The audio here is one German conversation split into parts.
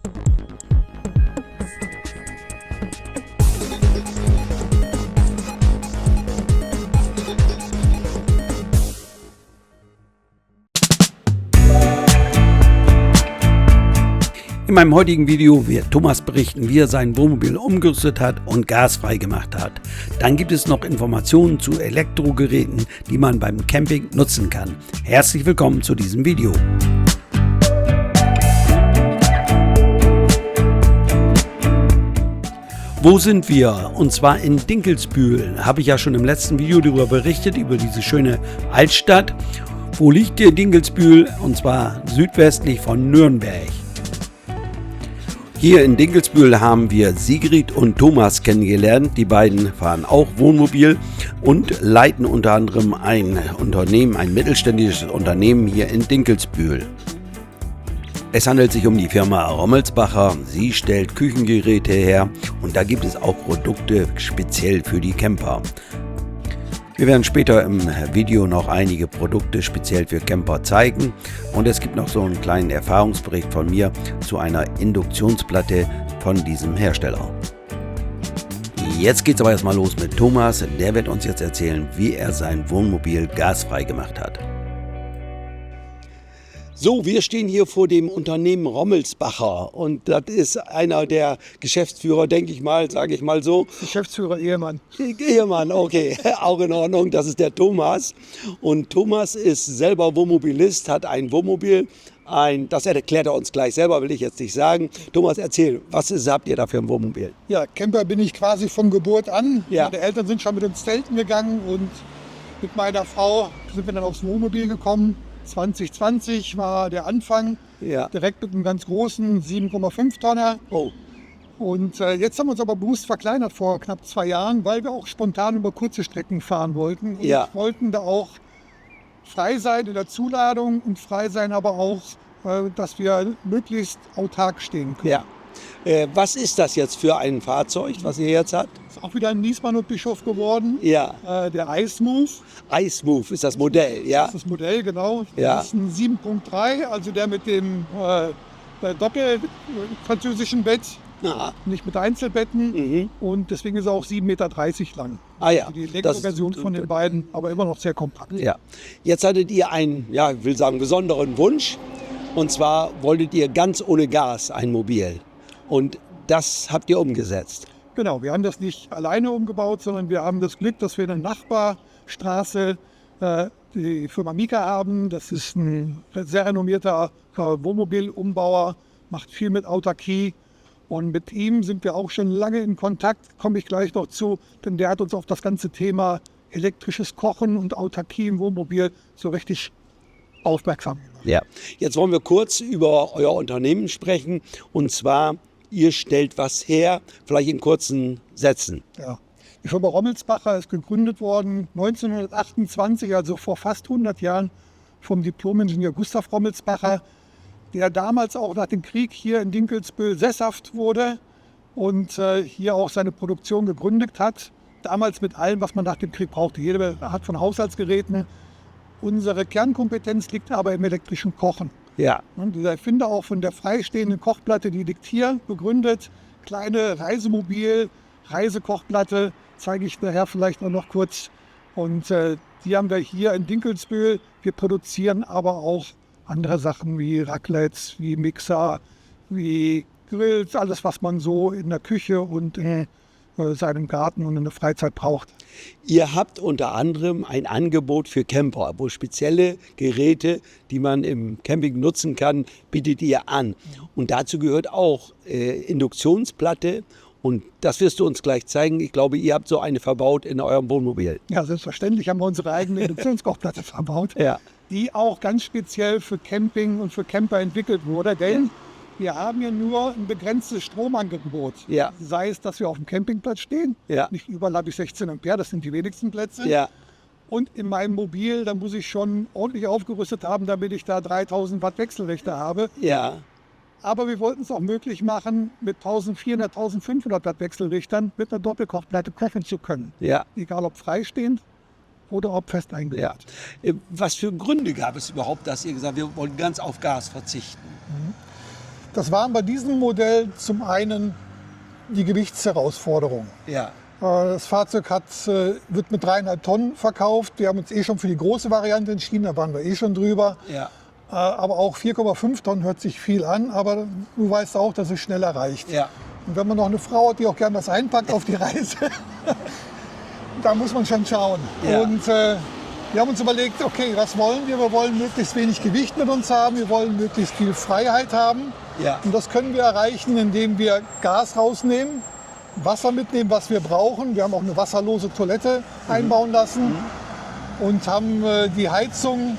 In meinem heutigen Video wird Thomas berichten, wie er sein Wohnmobil umgerüstet hat und gasfrei gemacht hat. Dann gibt es noch Informationen zu Elektrogeräten, die man beim Camping nutzen kann. Herzlich willkommen zu diesem Video. Wo sind wir? Und zwar in Dinkelsbühl. Habe ich ja schon im letzten Video darüber berichtet, über diese schöne Altstadt. Wo liegt hier Dinkelsbühl? Und zwar südwestlich von Nürnberg. Hier in Dinkelsbühl haben wir Sigrid und Thomas kennengelernt. Die beiden fahren auch Wohnmobil und leiten unter anderem ein Unternehmen, ein mittelständisches Unternehmen hier in Dinkelsbühl. Es handelt sich um die Firma Rommelsbacher. Sie stellt Küchengeräte her und da gibt es auch Produkte speziell für die Camper. Wir werden später im Video noch einige Produkte speziell für Camper zeigen und es gibt noch so einen kleinen Erfahrungsbericht von mir zu einer Induktionsplatte von diesem Hersteller. Jetzt geht's aber erstmal los mit Thomas, der wird uns jetzt erzählen, wie er sein Wohnmobil gasfrei gemacht hat. So, wir stehen hier vor dem Unternehmen Rommelsbacher und das ist einer der Geschäftsführer, denke ich mal, sage ich mal so. Geschäftsführer, Ehemann. Ehemann, okay, auch in Ordnung, das ist der Thomas. Und Thomas ist selber Wohnmobilist, hat ein Wohnmobil, das erklärt er uns gleich selber, will ich jetzt nicht sagen. Thomas, erzähl, was habt ihr da für ein Wohnmobil? Ja, Camper bin ich quasi von Geburt an. Ja. Meine Eltern sind schon mit uns Zelten gegangen und mit meiner Frau sind wir dann aufs Wohnmobil gekommen. 2020 war der Anfang, Ja. direkt mit einem ganz großen 7,5 Tonner. Oh, Und jetzt haben wir uns aber bewusst verkleinert vor knapp 2 Jahren, weil wir auch spontan über kurze Strecken fahren wollten. Und Ja. wollten da auch frei sein in der Zuladung und frei sein aber auch, dass wir möglichst autark stehen können. ja. Was ist das jetzt für ein Fahrzeug, was ihr jetzt habt? Ist auch wieder ein Niesmann und Bischof geworden. Ja, Der Ice Move, Ice-Move ist das Modell, ja. das ist das Modell, genau. Ja. Das ist ein 7.3, also der mit dem doppel-französischen Bett, Ah, nicht mit Einzelbetten. mhm. Und deswegen ist er auch 7,30 Meter lang. Ah ja, Die das- Elektro-Version von den beiden, aber immer noch sehr kompakt. Ja. Jetzt hattet ihr einen, ja, ich will sagen, besonderen Wunsch. Und zwar wolltet ihr ganz ohne Gas ein Mobil. Und das habt ihr umgesetzt. Genau, wir haben das nicht alleine umgebaut, sondern wir haben das Glück, dass wir in der Nachbarstraße die Firma Mika haben. Das ist ein sehr renommierter Wohnmobilumbauer, macht viel mit Autarkie. Und mit ihm sind wir auch schon lange in Kontakt, komme ich gleich noch zu, denn der hat uns auf das ganze Thema elektrisches Kochen und Autarkie im Wohnmobil so richtig aufmerksam gemacht. Ja. Jetzt wollen wir kurz über euer Unternehmen sprechen. Und zwar, ihr stellt was her, vielleicht in kurzen Sätzen. Ja. Die Firma Rommelsbacher ist gegründet worden 1928, also vor fast 100 Jahren, vom Diplom-Ingenieur Gustav Rommelsbacher, der damals auch nach dem Krieg hier in Dinkelsbühl sesshaft wurde und hier auch seine Produktion gegründet hat. Damals mit allem, was man nach dem Krieg brauchte. Jede Art von Haushaltsgeräten. Unsere Kernkompetenz liegt aber im elektrischen Kochen. Ja. Und dieser Erfinder auch von der freistehenden Kochplatte, die liegt hier begründet. Kleine Reisekochplatte, zeige ich nachher vielleicht noch kurz. Und die haben wir hier in Dinkelsbühl. Wir produzieren aber auch andere Sachen wie Raclettes, wie Mixer, wie Grills, alles was man so in der Küche und in seinem Garten und in der Freizeit braucht. Ihr habt unter anderem ein Angebot für Camper, wo spezielle Geräte, die man im Camping nutzen kann, bietet ihr an. Und dazu gehört auch Induktionsplatte. Und das wirst du uns gleich zeigen. Ich glaube, ihr habt so eine verbaut in eurem Wohnmobil. Ja, selbstverständlich haben wir unsere eigene Induktionskochplatte verbaut, Ja. die auch ganz speziell für Camping und für Camper entwickelt wurde. Denn wir haben ja nur ein begrenztes Stromangebot. Ja. Sei es, dass wir auf dem Campingplatz stehen. Ja. Nicht überall habe ich 16 Ampere, das sind die wenigsten Plätze. Ja. Und in meinem Mobil, da muss ich schon ordentlich aufgerüstet haben, damit ich da 3000 Watt Wechselrichter habe. Ja. Aber wir wollten es auch möglich machen, mit 1400, 1500 Watt Wechselrichtern mit einer Doppelkochplatte kochen zu können. Ja. Egal ob freistehend oder ob fest eingelegt. Was für Gründe gab es überhaupt, dass ihr gesagt habt, wir wollen ganz auf Gas verzichten? Das waren bei diesem Modell zum einen die Gewichtsherausforderung. Ja. Das Fahrzeug wird mit 3,5 Tonnen verkauft. Wir haben uns schon für die große Variante entschieden, da waren wir schon drüber. Ja. Aber auch 4,5 Tonnen hört sich viel an, aber du weißt auch, dass es schneller reicht. Ja. Und wenn man noch eine Frau hat, die auch gerne was einpackt auf die Reise, da muss man schon schauen. Ja. Und wir haben uns überlegt, okay, was wollen wir? Wir wollen möglichst wenig Gewicht mit uns haben, wir wollen möglichst viel Freiheit haben. Ja. Und das können wir erreichen, indem wir Gas rausnehmen, Wasser mitnehmen, was wir brauchen. Wir haben auch eine wasserlose Toilette einbauen lassen und haben die Heizung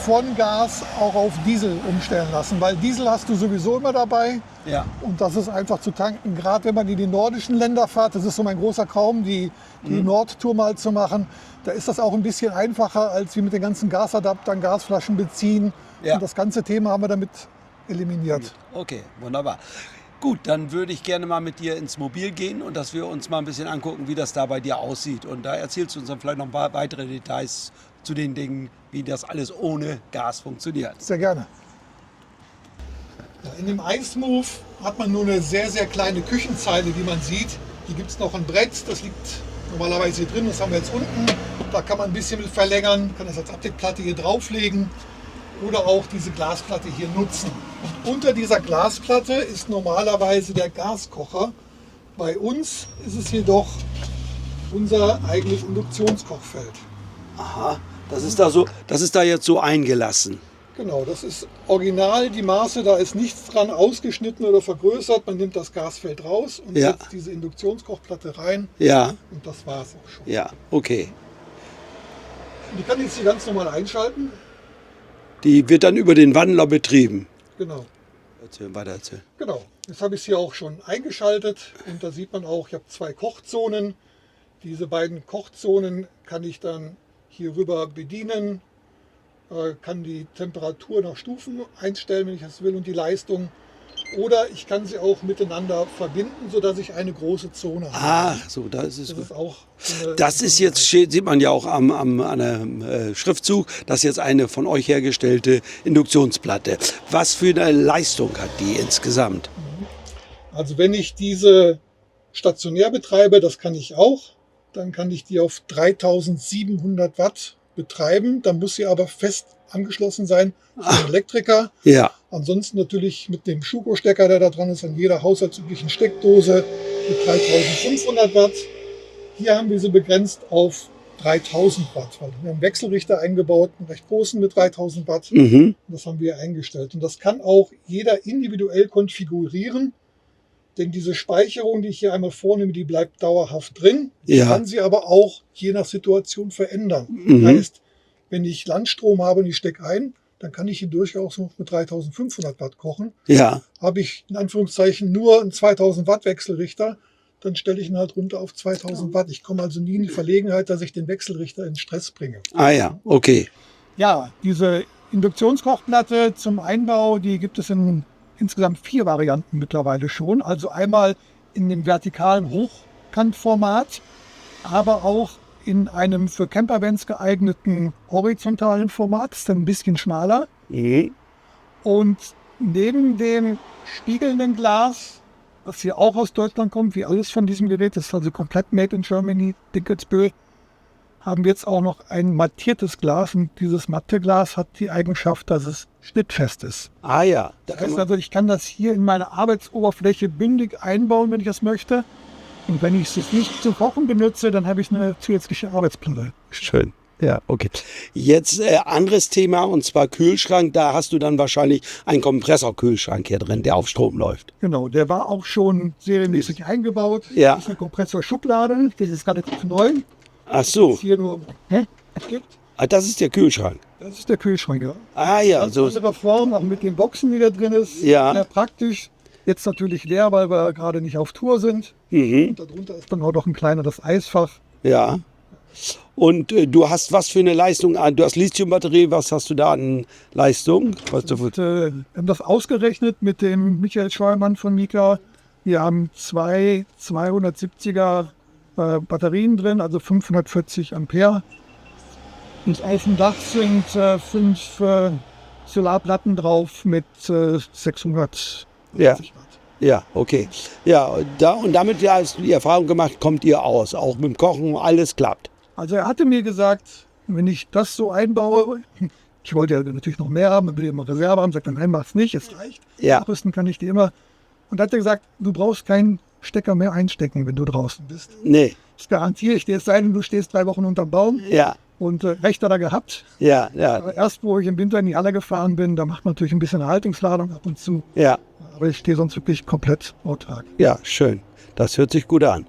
von Gas auch auf Diesel umstellen lassen, weil Diesel hast du sowieso immer dabei. Ja. Und das ist einfach zu tanken, gerade wenn man in die nordischen Länder fährt. Das ist so mein großer Traum, die Nordtour mal zu machen. Da ist das auch ein bisschen einfacher, als wie mit den ganzen Gasadaptern, Gasflaschen beziehen. Ja. Und das ganze Thema haben wir damit eliminiert. Okay, wunderbar. Gut, dann würde ich gerne mal mit dir ins Mobil gehen und dass wir uns mal ein bisschen angucken, wie das da bei dir aussieht. Und da erzählst du uns dann vielleicht noch ein paar weitere Details zu den Dingen, wie das alles ohne Gas funktioniert. Sehr gerne. Ja, in dem iSmooth hat man nur eine sehr, sehr kleine Küchenzeile, wie man sieht. Hier gibt es noch ein Brett, das liegt normalerweise hier drin, das haben wir jetzt unten. Da kann man ein bisschen mit verlängern, kann das als Abdeckplatte hier drauflegen oder auch diese Glasplatte hier nutzen. Und unter dieser Glasplatte ist normalerweise der Gaskocher. Bei uns ist es jedoch unser eigenes Induktionskochfeld. Aha, das ist da jetzt so eingelassen. Genau, das ist original, die Maße, da ist nichts dran ausgeschnitten oder vergrößert. Man nimmt das Gasfeld raus und Ja. setzt diese Induktionskochplatte rein Ja, und das war es auch schon. ja, okay. Und die kann ich jetzt hier ganz normal einschalten. Die wird dann über den Wandler betrieben. Genau, Weiter erzählen. genau. Jetzt habe ich es hier auch schon eingeschaltet und da sieht man auch, ich habe 2 Kochzonen. Diese beiden Kochzonen kann ich dann hier rüber bedienen. Kann die Temperatur nach Stufen einstellen, wenn ich das will, und die Leistung. Oder ich kann sie auch miteinander verbinden, sodass ich eine große Zone habe. Ah, so, da ist es Das gut. ist auch so Das ist jetzt, sieht man ja auch an einem Schriftzug, das ist jetzt eine von euch hergestellte Induktionsplatte. Was für eine Leistung hat die insgesamt? Also wenn ich diese stationär betreibe, das kann ich auch, dann kann ich die auf 3700 Watt betreiben. Dann muss sie aber fest angeschlossen sein für den Elektriker. Ja, Ansonsten natürlich mit dem Schuko-Stecker, der da dran ist, an jeder haushaltsüblichen Steckdose mit 3500 Watt. Hier haben wir sie begrenzt auf 3000 Watt, weil wir haben einen Wechselrichter eingebaut, einen recht großen mit 3000 Watt. mhm. Das haben wir eingestellt. Und das kann auch jeder individuell konfigurieren. Denn diese Speicherung, die ich hier einmal vornehme, die bleibt dauerhaft drin. Ich Ja. kann sie aber auch je nach Situation verändern. Mhm. Heißt, wenn ich Landstrom habe und ich stecke ein, dann kann ich hier durchaus noch mit 3500 Watt kochen. Ja, Habe ich in Anführungszeichen nur einen 2000 Watt Wechselrichter, dann stelle ich ihn halt runter auf 2000 Watt. Ich komme also nie in die Verlegenheit, dass ich den Wechselrichter in Stress bringe. ah ja, okay. Ja, diese Induktionskochplatte zum Einbau, die gibt es in insgesamt 4 Varianten mittlerweile schon. Also einmal in dem vertikalen Hochkantformat, aber auch in einem für Campervans geeigneten horizontalen Format, ist dann ein bisschen schmaler. Mhm. Und neben dem spiegelnden Glas, das hier auch aus Deutschland kommt, wie alles von diesem Gerät, das ist also komplett made in Germany, Dinkelsbühl, haben wir jetzt auch noch ein mattiertes Glas. Und dieses matte Glas hat die Eigenschaft, dass es schnittfest ist. Ah ja, da Das kann heißt man, also, ich kann das hier in meine Arbeitsoberfläche bündig einbauen, wenn ich das möchte. Und wenn ich es nicht zum Kochen benutze, dann habe ich eine zusätzliche Arbeitsplatte. schön. Ja, okay. Jetzt anderes Thema, und zwar Kühlschrank. Da hast du dann wahrscheinlich einen Kompressorkühlschrank hier drin, der auf Strom läuft. Genau, der war auch schon serienmäßig eingebaut. Ja. Das ist eine Kompressorschublade, das ist relativ neu. Ach so, Hier nur es gibt. ah, das ist der Kühlschrank. Das ist der Kühlschrank, ja. Ah ja, Ganz so. andere Form, auch mit den Boxen, die da drin ist. Ja. Sehr praktisch. Jetzt natürlich leer, weil wir gerade nicht auf Tour sind. Mhm. Und darunter ist dann auch noch ein kleineres Eisfach. Ja. Und du hast was für eine Leistung? Du hast Lithiumbatterie, was hast du da an Leistung? Was du Und, wir haben das ausgerechnet mit dem Michael Scheuermann von Mika. Wir haben 2 270er Batterien drin, also 540 Ampere. Und auf dem Dach sind 5 Solarplatten drauf mit 600 Ja. 80 Watt. Ja, okay. Ja, und damit hast du die Erfahrung gemacht, kommt ihr aus. Auch mit dem Kochen, alles klappt. Also er hatte mir gesagt, wenn ich das so einbaue, ich wollte ja natürlich noch mehr haben, will immer Reserve haben, sagt dann, nein, mach's nicht, es reicht. Ja. Nachrüsten kann ich dir immer. Und da hat er gesagt, du brauchst keinen Stecker mehr einstecken, wenn du draußen bist. Nee. Das garantiere ich dir, es sei denn, du stehst 3 Wochen unterm Baum. Ja. Und recht hat er gehabt. Ja, ja. Aber erst, wo ich im Winter in die Halle gefahren bin, da macht man natürlich ein bisschen eine Haltungsladung ab und zu. Ja. Aber ich stehe sonst wirklich komplett autark. Ja, schön. Das hört sich gut an.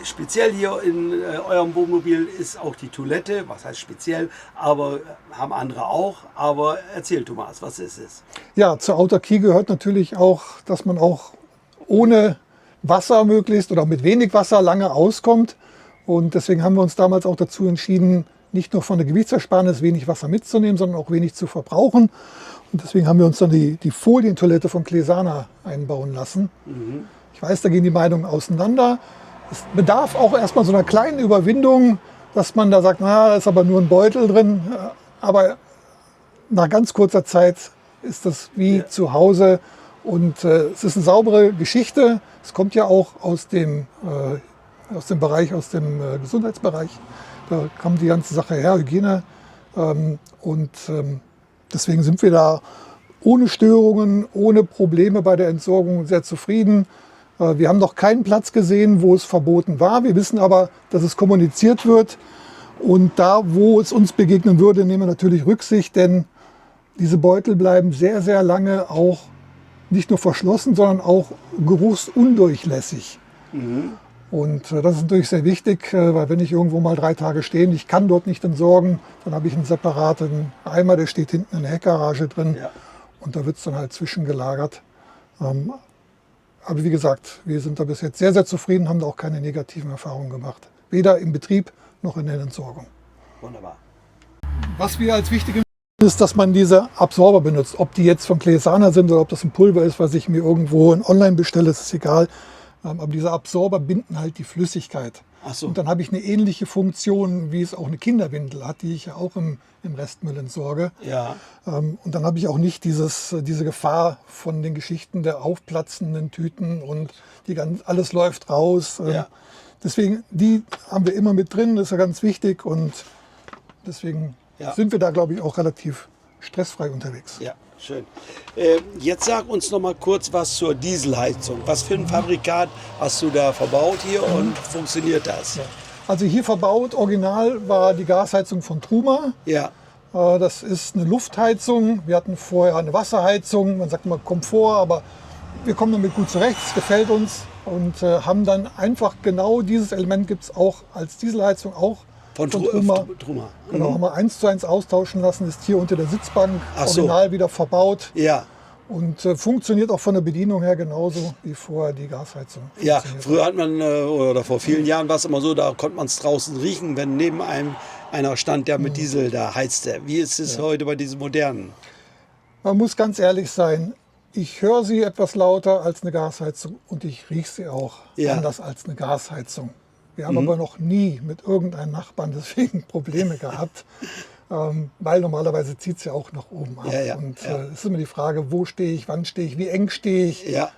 Speziell hier in eurem Wohnmobil ist auch die Toilette. Was heißt speziell? Aber haben andere auch. Aber erzähl, Thomas, was ist es? Ja, zur Autarkie gehört natürlich auch, dass man auch ohne Wasser möglichst oder mit wenig Wasser lange auskommt. Und deswegen haben wir uns damals auch dazu entschieden, nicht nur von der Gewichtsersparnis wenig Wasser mitzunehmen, sondern auch wenig zu verbrauchen. Und deswegen haben wir uns dann die Folientoilette von Clesana einbauen lassen. Ich weiß, da gehen die Meinungen auseinander. Es bedarf auch erstmal so einer kleinen Überwindung, dass man da sagt, na, da ist aber nur ein Beutel drin. Aber nach ganz kurzer Zeit ist das wie zu Hause. Und es ist eine saubere Geschichte. Es kommt ja auch aus dem Bereich, aus dem Gesundheitsbereich. Da kam die ganze Sache her, Hygiene. Deswegen sind wir da ohne Störungen, ohne Probleme bei der Entsorgung sehr zufrieden. Wir haben noch keinen Platz gesehen, wo es verboten war. Wir wissen aber, dass es kommuniziert wird. Und da, wo es uns begegnen würde, nehmen wir natürlich Rücksicht, denn diese Beutel bleiben sehr, sehr lange auch nicht nur verschlossen, sondern auch geruchsundurchlässig. Und das ist natürlich sehr wichtig, weil wenn ich irgendwo mal 3 Tage stehe, ich kann dort nicht entsorgen, dann habe ich einen separaten Eimer, der steht hinten in der Heckgarage drin. Ja. Und da wird es dann halt zwischengelagert. Aber wie gesagt, wir sind da bis jetzt sehr, sehr zufrieden, haben da auch keine negativen Erfahrungen gemacht. Weder im Betrieb noch in der Entsorgung. Wunderbar. Was wir als wichtig ist, dass man diese Absorber benutzt. Ob die jetzt von Clesana sind oder ob das ein Pulver ist, was ich mir irgendwo online bestelle, ist egal. Aber diese Absorber binden halt die Flüssigkeit. Ach so. Und dann habe ich eine ähnliche Funktion, wie es auch eine Kinderwindel hat, die ich ja auch im Restmüll entsorge. Ja. Und dann habe ich auch nicht diese Gefahr von den Geschichten der aufplatzenden Tüten und alles läuft raus. Ja. Deswegen, die haben wir immer mit drin, das ist ja ganz wichtig. Und deswegen sind wir da, glaube ich, auch relativ stressfrei unterwegs. Ja, schön. Jetzt sag uns noch mal kurz was zur Dieselheizung. Was für ein Fabrikat hast du da verbaut hier und funktioniert das? Ja. Also hier verbaut, original war die Gasheizung von Truma. Ja. Das ist eine Luftheizung. Wir hatten vorher eine Wasserheizung. Man sagt immer Komfort, aber wir kommen damit gut zurecht. Es gefällt uns und haben dann einfach genau dieses Element gibt es auch als Dieselheizung auch. Von Truma. Genau, haben wir 1:1 austauschen lassen, ist hier unter der Sitzbank original wieder verbaut. Ja. Und funktioniert auch von der Bedienung her genauso wie vorher die Gasheizung. Ja, früher hat man, oder vor vielen Jahren war es immer so, da konnte man es draußen riechen, wenn neben einem einer stand, der mit Diesel da heizte. Wie ist es heute bei diesen modernen? Man muss ganz ehrlich sein, ich höre sie etwas lauter als eine Gasheizung und ich rieche sie auch anders als eine Gasheizung. Wir haben aber noch nie mit irgendeinem Nachbarn deswegen Probleme gehabt, weil normalerweise zieht es ja auch nach oben ab. Es ist immer die Frage, wo stehe ich, wann stehe ich, wie eng stehe ich. Ja.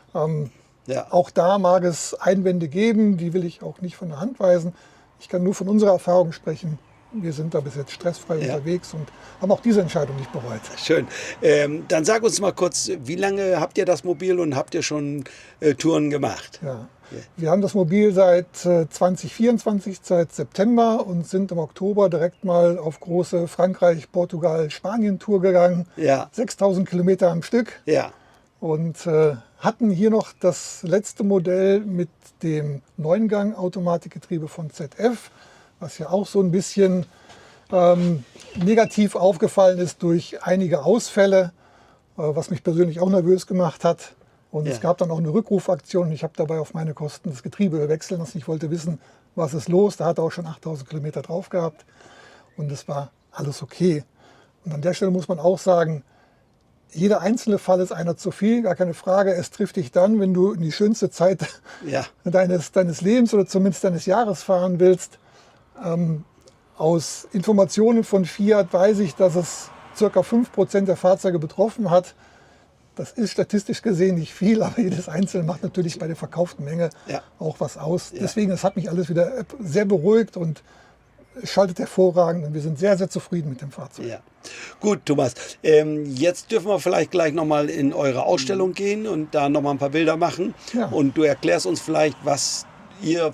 Auch da mag es Einwände geben, die will ich auch nicht von der Hand weisen. Ich kann nur von unserer Erfahrung sprechen. Wir sind da bis jetzt stressfrei unterwegs und haben auch diese Entscheidung nicht bereut. Schön. Dann sag uns mal kurz, wie lange habt ihr das Mobil und habt ihr schon Touren gemacht? Ja. Wir haben das Mobil seit 2024, seit September und sind im Oktober direkt mal auf große Frankreich, Portugal, Spanien-Tour gegangen. Ja. 6000 Kilometer am Stück. Ja. Und hatten hier noch das letzte Modell mit dem 9-Gang-Automatikgetriebe von ZF, was ja auch so ein bisschen negativ aufgefallen ist durch einige Ausfälle, was mich persönlich auch nervös gemacht hat. Und es gab dann auch eine Rückrufaktion. Ich habe dabei auf meine Kosten das Getriebe wechseln lassen. Ich wollte wissen, was ist los. Da hat er auch schon 8000 Kilometer drauf gehabt. Und es war alles okay. Und an der Stelle muss man auch sagen, jeder einzelne Fall ist einer zu viel, gar keine Frage. Es trifft dich dann, wenn du in die schönste Zeit deines Lebens oder zumindest deines Jahres fahren willst. Aus Informationen von Fiat weiß ich, dass es ca. 5% der Fahrzeuge betroffen hat. Das ist statistisch gesehen nicht viel, aber jedes Einzelne macht natürlich bei der verkauften Menge auch was aus. Ja. Deswegen, das hat mich alles wieder sehr beruhigt und schaltet hervorragend und wir sind sehr, sehr zufrieden mit dem Fahrzeug. Ja. Gut, Thomas, jetzt dürfen wir vielleicht gleich nochmal in eure Ausstellung gehen und da nochmal ein paar Bilder machen. Ja. Und du erklärst uns vielleicht, was ihr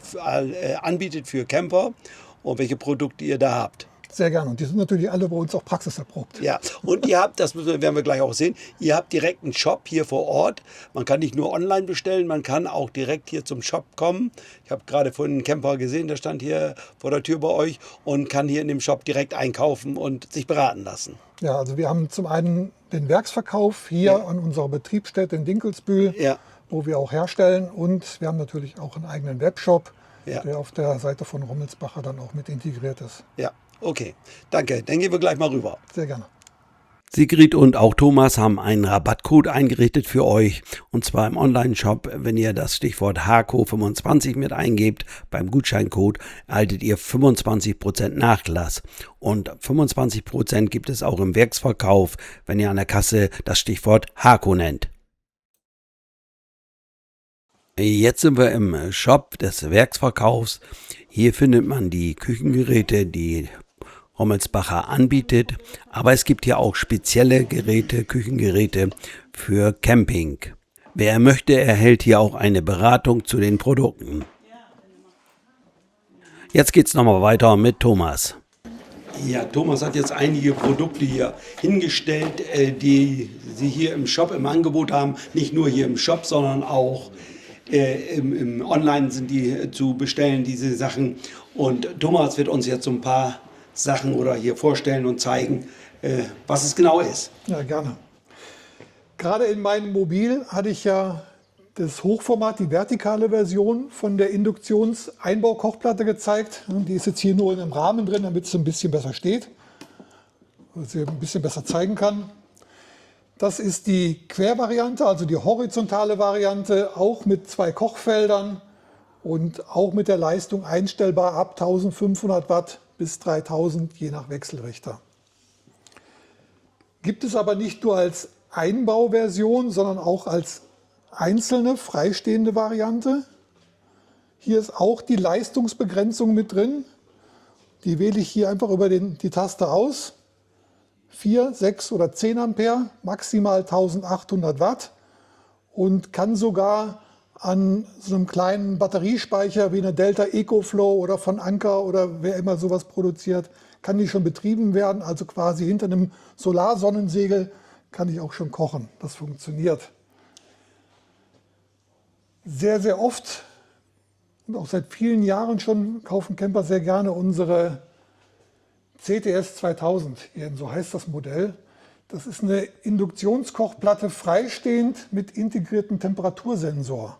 anbietet für Camper und welche Produkte ihr da habt. Sehr gerne. Und die sind natürlich alle bei uns auch praxiserprobt. Ja, und ihr habt, werden wir gleich auch sehen, ihr habt direkt einen Shop hier vor Ort. Man kann nicht nur online bestellen, man kann auch direkt hier zum Shop kommen. Ich habe gerade vorhin einen Camper gesehen, der stand hier vor der Tür bei euch und kann hier in dem Shop direkt einkaufen und sich beraten lassen. Ja, also wir haben zum einen den Werksverkauf hier an unserer Betriebsstätte in Dinkelsbühl, wo wir auch herstellen. Und wir haben natürlich auch einen eigenen Webshop, der auf der Seite von Rommelsbacher dann auch mit integriert ist. Ja. Okay, danke. Dann gehen wir gleich mal rüber. Sehr gerne. Sigrid und auch Thomas haben einen Rabattcode eingerichtet für euch. Und zwar im Online-Shop. Wenn ihr das Stichwort HARCO25 mit eingebt, beim Gutscheincode erhaltet ihr 25% Nachlass. Und 25% gibt es auch im Werksverkauf, wenn ihr an der Kasse das Stichwort HARCO nennt. Jetzt sind wir im Shop des Werksverkaufs. Hier findet man die Küchengeräte, die Rommelsbacher anbietet, aber es gibt hier auch spezielle Geräte, Küchengeräte für Camping. Wer möchte, erhält hier auch eine Beratung zu den Produkten. Jetzt geht's nochmal weiter mit Thomas. Ja, Thomas hat jetzt einige Produkte hier hingestellt, die Sie hier im Shop im Angebot haben. Nicht nur hier im Shop, sondern auch im Online sind die zu bestellen, diese Sachen. Und Thomas wird uns jetzt so ein paar Sachen oder hier vorstellen und zeigen, was es genau ist. Ja, gerne. Gerade in meinem Mobil hatte ich ja das Hochformat, die vertikale Version von der Induktions-Einbaukochplatte gezeigt. Die ist jetzt hier nur in einem Rahmen drin, damit es ein bisschen besser steht, dass sie ein bisschen besser zeigen kann. Das ist die Quervariante, also die horizontale Variante, auch mit 2 Kochfeldern und auch mit der Leistung einstellbar ab 1500 Watt bis 3000, je nach Wechselrichter. Gibt es aber nicht nur als Einbauversion, sondern auch als einzelne freistehende Variante. Hier ist auch die Leistungsbegrenzung mit drin. Die wähle ich hier einfach über die Taste aus. 4, 6 oder 10 Ampere, maximal 1800 Watt und kann sogar an so einem kleinen Batteriespeicher wie eine Delta EcoFlow oder von Anker oder wer immer sowas produziert, kann die schon betrieben werden. Also quasi hinter einem Solarsonnensegel kann ich auch schon kochen. Das funktioniert. Sehr, sehr oft und auch seit vielen Jahren schon kaufen Camper sehr gerne unsere CTS 2000, so heißt das Modell. Das ist eine Induktionskochplatte freistehend mit integriertem Temperatursensor.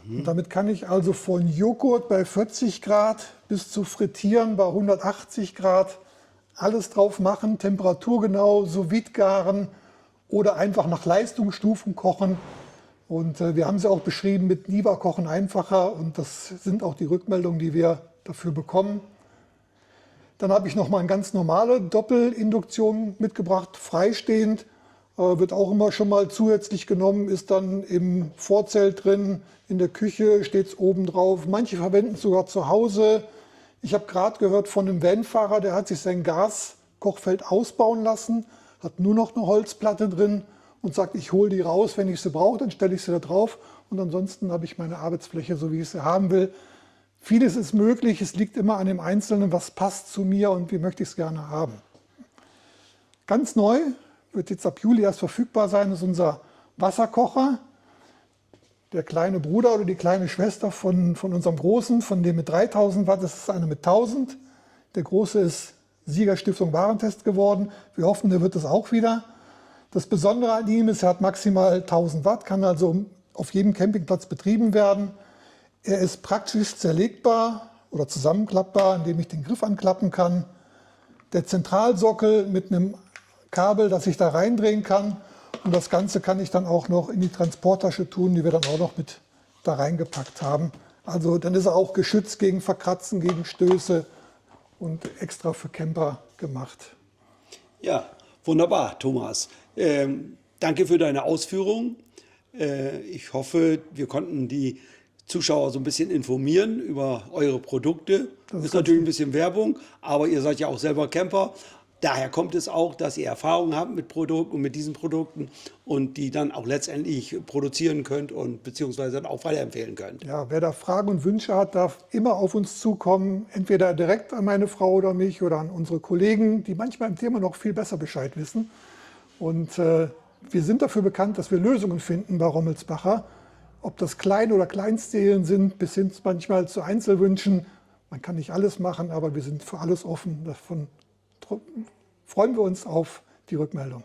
Und damit kann ich also von Joghurt bei 40 Grad bis zu Frittieren bei 180 Grad alles drauf machen, temperaturgenau, sous-vide garen oder einfach nach Leistungsstufen kochen. Und wir haben sie auch beschrieben mit Niva kochen einfacher und das sind auch die Rückmeldungen, die wir dafür bekommen. Dann habe ich nochmal eine ganz normale Doppelinduktion mitgebracht, freistehend. Wird auch immer schon mal zusätzlich genommen, ist dann im Vorzelt drin, in der Küche steht es oben drauf. Manche verwenden es sogar zu Hause. Ich habe gerade gehört von einem Vanfahrer, der hat sich sein Gaskochfeld ausbauen lassen, hat nur noch eine Holzplatte drin und sagt, ich hole die raus, wenn ich sie brauche, dann stelle ich sie da drauf und ansonsten habe ich meine Arbeitsfläche, so wie ich sie haben will. Vieles ist möglich, es liegt immer an dem Einzelnen, was passt zu mir und wie möchte ich es gerne haben. Ganz neu, wird jetzt ab Juli erst verfügbar sein, ist unser Wasserkocher. Der kleine Bruder oder die kleine Schwester von unserem Großen, von dem mit 3000 Watt, das ist eine mit 1000. Der Große ist Siegerstiftung Warentest geworden. Wir hoffen, der wird es auch wieder. Das Besondere an ihm ist, er hat maximal 1000 Watt, kann also auf jedem Campingplatz betrieben werden. Er ist praktisch zerlegbar oder zusammenklappbar, indem ich den Griff anklappen kann. Der Zentralsockel mit einem Kabel, das ich da reindrehen kann. Und das Ganze kann ich dann auch noch in die Transporttasche tun, die wir dann auch noch mit da reingepackt haben. Also dann ist er auch geschützt gegen Verkratzen, gegen Stöße und extra für Camper gemacht. Ja, wunderbar, Thomas. danke für deine Ausführungen. Ich hoffe, wir konnten die Zuschauer so ein bisschen informieren über eure Produkte. Das ist natürlich ein bisschen Werbung, aber ihr seid ja auch selber Camper. Daher kommt es auch, dass ihr Erfahrung habt mit Produkten und mit diesen Produkten und die dann auch letztendlich produzieren könnt und beziehungsweise dann auch weiterempfehlen könnt. Ja, wer da Fragen und Wünsche hat, darf immer auf uns zukommen, entweder direkt an meine Frau oder mich oder an unsere Kollegen, die manchmal im Thema noch viel besser Bescheid wissen. Und wir sind dafür bekannt, dass wir Lösungen finden bei Rommelsbacher. Ob das Klein- oder Kleinstserien sind, bis hin manchmal zu Einzelwünschen. Man kann nicht alles machen, aber wir sind für alles offen. Davon freuen wir uns auf die Rückmeldung.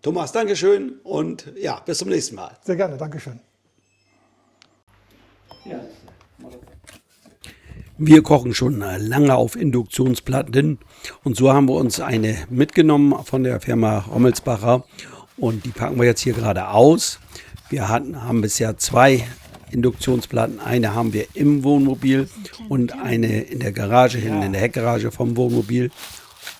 Thomas, Dankeschön und ja, bis zum nächsten Mal. Sehr gerne, Dankeschön. Wir kochen schon lange auf Induktionsplatten und so haben wir uns eine mitgenommen von der Firma Rommelsbacher und die packen wir jetzt hier gerade aus. Wir haben bisher 2 Induktionsplatten. Eine haben wir im Wohnmobil und eine in der Garage, hinten in der Heckgarage vom Wohnmobil.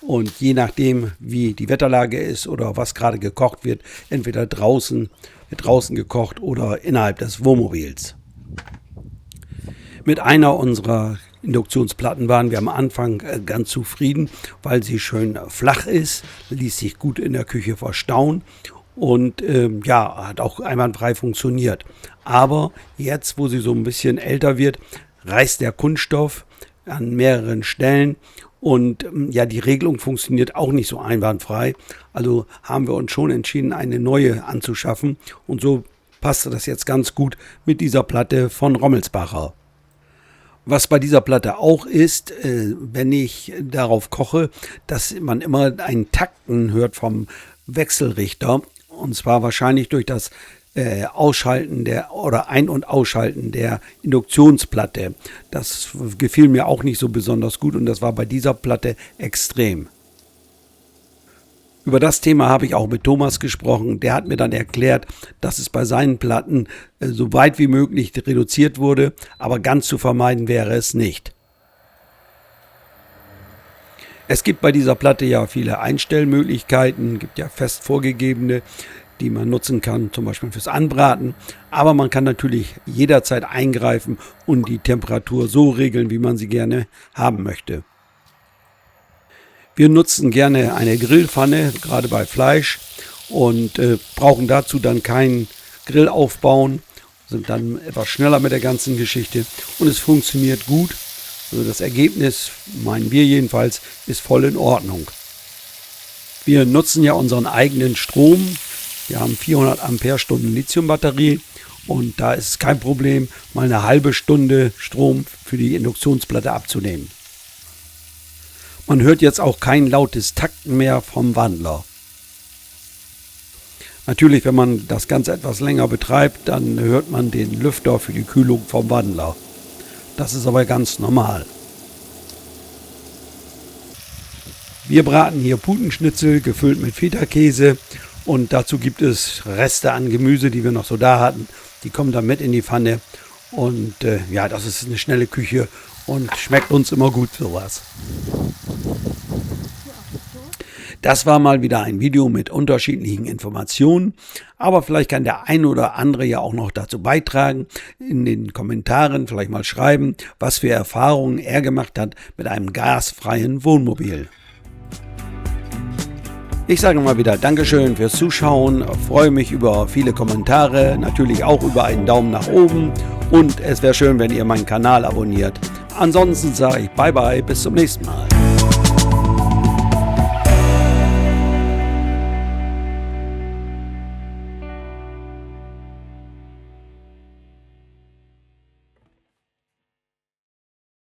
Und je nachdem, wie die Wetterlage ist oder was gerade gekocht wird, entweder wird draußen gekocht oder innerhalb des Wohnmobils. Mit einer unserer Induktionsplatten waren wir am Anfang ganz zufrieden, weil sie schön flach ist, ließ sich gut in der Küche verstauen und hat auch einwandfrei funktioniert. Aber jetzt, wo sie so ein bisschen älter wird, reißt der Kunststoff an mehreren Stellen und die Regelung funktioniert auch nicht so einwandfrei. Also haben wir uns schon entschieden, eine neue anzuschaffen und so passte das jetzt ganz gut mit dieser Platte von Rommelsbacher. Was bei dieser Platte auch ist, wenn ich darauf koche, dass man immer ein Takten hört vom Wechselrichter. Und zwar wahrscheinlich durch das Ausschalten Ein- und Ausschalten der Induktionsplatte. Das gefiel mir auch nicht so besonders gut und das war bei dieser Platte extrem. Über das Thema habe ich auch mit Thomas gesprochen. Der hat mir dann erklärt, dass es bei seinen Platten so weit wie möglich reduziert wurde, aber ganz zu vermeiden wäre es nicht. Es gibt bei dieser Platte ja viele Einstellmöglichkeiten, gibt ja fest vorgegebene, die man nutzen kann, zum Beispiel fürs Anbraten. Aber man kann natürlich jederzeit eingreifen und die Temperatur so regeln, wie man sie gerne haben möchte. Wir nutzen gerne eine Grillpfanne, gerade bei Fleisch, und brauchen dazu dann keinen Grill aufbauen, sind dann etwas schneller mit der ganzen Geschichte und es funktioniert gut. Also das Ergebnis, meinen wir jedenfalls, ist voll in Ordnung. Wir nutzen ja unseren eigenen Strom. Wir haben 400 Ampere-Stunden Lithium-Batterie und da ist es kein Problem, mal eine halbe Stunde Strom für die Induktionsplatte abzunehmen. Man hört jetzt auch kein lautes Takten mehr vom Wandler. Natürlich, wenn man das Ganze etwas länger betreibt, dann hört man den Lüfter für die Kühlung vom Wandler. Das ist aber ganz normal. Wir braten hier Putenschnitzel gefüllt mit Feta-Käse und dazu gibt es Reste an Gemüse, die wir noch so da hatten. Die kommen dann mit in die Pfanne und das ist eine schnelle Küche und schmeckt uns immer gut sowas. Das war mal wieder ein Video mit unterschiedlichen Informationen, aber vielleicht kann der ein oder andere ja auch noch dazu beitragen, in den Kommentaren vielleicht mal schreiben, was für Erfahrungen er gemacht hat mit einem gasfreien Wohnmobil. Ich sage mal wieder Dankeschön fürs Zuschauen, freue mich über viele Kommentare, natürlich auch über einen Daumen nach oben und es wäre schön, wenn ihr meinen Kanal abonniert. Ansonsten sage ich Bye Bye, bis zum nächsten Mal.